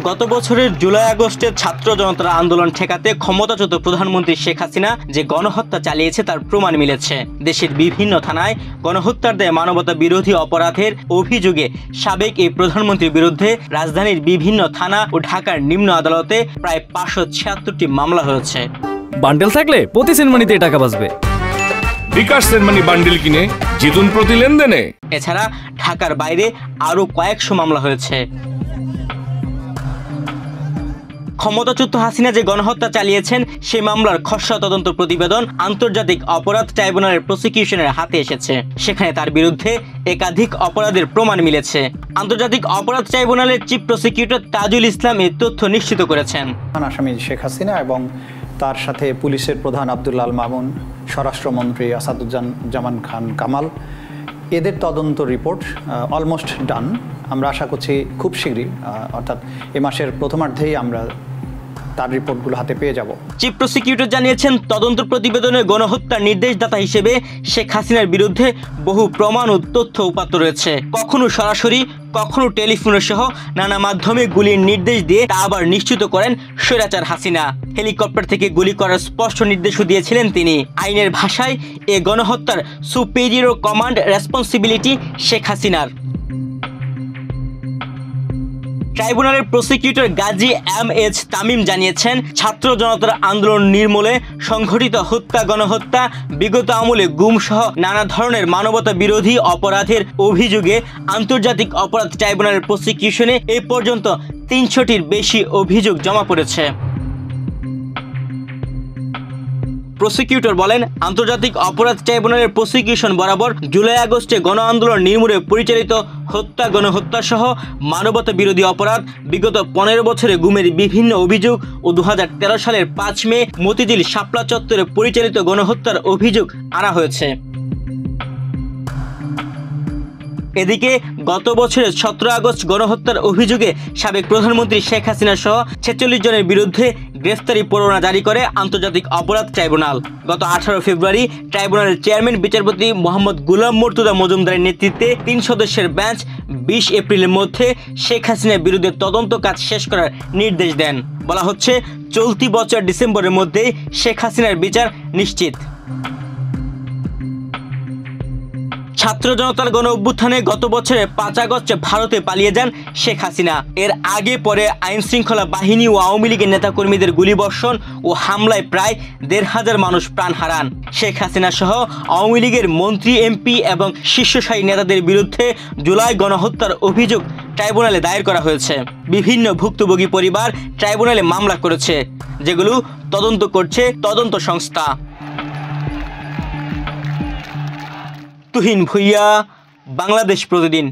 গত বছরের জুলাই আগস্টের ছাত্র জনতার আন্দোলন ঠেকাতে ক্ষমতাচ্যুত প্রধানমন্ত্রী শেখ হাসিনা যে গণহত্যা চালিয়েছে তার প্রমাণ মিলেছে। দেশের বিভিন্ন থানায় গণহত্যার দায়ে মানবতা বিরোধী অপরাধের অভিযোগে সাবেক এই প্রধানমন্ত্রীর বিরুদ্ধে রাজধানীর বিভিন্ন থানা ও ঢাকার নিম্ন আদালতে প্রায় 576টি মামলা হয়েছে। বান্ডেল থাকলে প্রতি সেনমানিতে টাকা বাঁচবে। বিকাশ সেনমানি বান্ডেল কিনে জিতুন প্রতি লেনদেনে। এছাড়া ঢাকার বাইরে আরো কয়েকশো মামলা হয়েছে। ক্ষমতাচ্যুত হাসিনা যে গণহত্যা চালিয়েছেন সেই মামলার খসড়া তদন্ত প্রতিবেদন আন্তর্জাতিক অপরাধ ট্রাইব্যুনালের প্রসিকিউশনের হাতে এসেছে। সেখানে তার বিরুদ্ধে একাধিক অপরাধের প্রমাণ মিলেছে। আন্তর্জাতিক অপরাধ ট্রাইব্যুনালের চিফ প্রসিকিউটর তাজুল ইসলাম এই তথ্য নিশ্চিত করেছেন। আসামি শেখ হাসিনা এবং তার সাথে পুলিশের প্রধান আব্দুল্লাহ আল মামুন, স্বরাষ্ট্রমন্ত্রী আসাদুজ্জামান খান কামাল, এদের তদন্ত রিপোর্ট অলমোস্ট ডান। আমরা আশা করছি খুব শীঘ্রই, অর্থাৎ এ মাসের প্রথমার্ধেই আমরা তার রিপোর্টগুলো হাতে পেয়ে যাব। চিফ প্রসিকিউটর জানিয়েছেন, তদন্ত প্রতিবেদনে গণহত্যার নির্দেশদাতা হিসেবে শেখ হাসিনার বিরুদ্ধে বহু প্রমাণ ও তথ্য উপাত্ত রয়েছে। কখনো সরাসরি, কখনো টেলিফোনের সহ নানা মাধ্যমে গুলির নির্দেশ দিয়ে তা আবার নিশ্চিত করেন স্বৈরাচার হাসিনা। হেলিকপ্টার থেকে গুলি করার স্পষ্ট নির্দেশও দিয়েছিলেন তিনি। আইনের ভাষায় এ গণহত্যার সুপেরিয়র কমান্ড রেসপন্সিবিলিটি শেখ হাসিনার। ট্রাইব্যুনালের প্রসিকিউটর গাজী এম.এইচ. তামিম জানিয়েছেন, ছাত্র জনতার আন্দোলন নির্মূলে সংঘটিত হত্যা, গণহত্যা, বিগত আমলে গুম সহ নানা ধরনের মানবতা বিরোধী অপরাধের অভিযোগে আন্তর্জাতিক অপরাধ ট্রাইব্যুনালের প্রসিকিউশনে এ পর্যন্ত 300টির বেশি অভিযোগ জমা পড়েছে। প্রসিকিউটর বলেন, আন্তর্জাতিক অপরাধ ট্রাইব্যুনালের প্রসিকিউশন বরাবর জুলাই আগস্টে গণ আন্দোলন নির্মূলে পরিচালিত হত্যা, গণহত্যা সহ মানবতা বিরোধী অপরাধ, বিগত 15 বছরে গুমের বিভিন্ন অভিযোগ ও 2013 সালের 5 মে মতিঝিল শাপলা চত্বরে পরিচালিত গণহত্যার অভিযোগ আনা হয়েছে। এদিকে গত বছরের 17 আগস্ট গণহত্যার অভিযোগে সাবেক প্রধানমন্ত্রী শেখ হাসিনা সহ 46 জনের বিরুদ্ধে গ্রেফতারি পরোয়ানা জারি করে আন্তর্জাতিক অপরাধ ট্রাইব্যুনাল। গত 18 ফেব্রুয়ারি ট্রাইব্যুনালের চেয়ারম্যান বিচারপতি মোহাম্মদ গোলাম মর্তুজা মজুমদারের নেতৃত্বে 3 সদস্যের বেঞ্চ 20 এপ্রিলের মধ্যে শেখ হাসিনার বিরুদ্ধে তদন্ত কাজ শেষ করার নির্দেশ দেন। বলা হচ্ছে, চলতি বছর ডিসেম্বরের মধ্যে শেখ হাসিনার বিচার নিশ্চিত। ছাত্র জনতার গণ অভ্যুত্থানে গত বছরের 5 আগস্ট ভারতে পালিয়ে যান শেখ হাসিনা। এর আগে পরে আইন শৃঙ্খলা বাহিনী ও আওয়ামী লীগের নেতাকর্মীদের গুলিবর্ষণ ও হামলায় প্রায় 1,500 মানুষ প্রাণ হারান। শেখ হাসিনা সহ আওয়ামী লীগের মন্ত্রী, এমপি এবং শীর্ষস্থায়ী নেতাদের বিরুদ্ধে জুলাই গণহত্যার অভিযোগ ট্রাইব্যুনালে দায়ের করা হয়েছে। বিভিন্ন ভুক্তভোগী পরিবার ট্রাইব্যুনালে মামলা করেছে, যেগুলো তদন্ত করছে তদন্ত সংস্থা। তুহিন ভুইয়া, বাংলাদেশ প্রতিদিন।